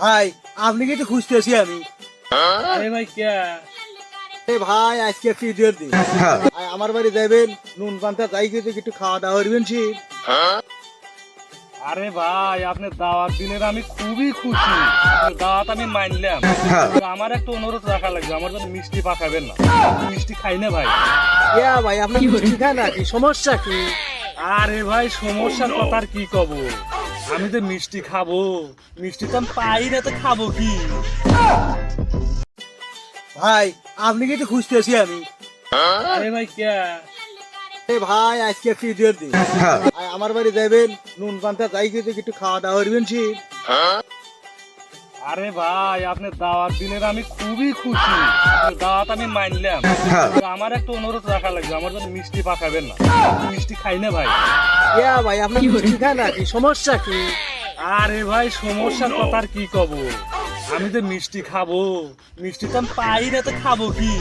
ভাই আপনি কি খুঁজতেছি আমি। আরে ভাই কে? ভাই আজকে একটু ঈদের দিন আমার বাড়ি যাবেন, নুন পান্তা যাই কিছু একটু খাওয়া দাওয়া করবেন। আরে ভাই আপনি দাওয়াত দিলেন, আমি খুবই খুশি। আপনার দাওয়াত আমি মানলাম। আমার একটা অনুরোধ রাখা লাগবে, আমার জন্য মিষ্টি পাঠাবেন না। আমি মিষ্টি খাই না ভাই। ভাই আপনি মিষ্টি খান নাকি? সমস্যা কি? আরে ভাই সমস্যার কথা আর কি কব, আমি তো মিষ্টি খাবো, মিষ্টি তো আমি পাই না, তো খাবো কি? ভাই আপনি কি খুঁজতেছি আমি। আরে ভাই কে? ভাই আজকে একটু ঈদের দিন আমার বাড়ি যাবেন, নুন পান্তা যাই কিছু একটু খাওয়া দাওয়া করবেন। আরে ভাই আপনি দাওয়াত দিলেন, আমি খুবই খুশি। আপনার দাওয়াত আমি মানলাম। আমার একটা অনুরোধ রাখা লাগবে, আমার জন্য মিষ্টি পাঠাবেন না। আমি মিষ্টি খাই না ভাই। ভাই আপনি মিষ্টি খান নাকি? সমস্যা কি? আরে ভাই সমস্যার কথা আর কি কব, আমি তো মিষ্টি খাবো, মিষ্টি তো আমি পাই না, তো খাবো কি?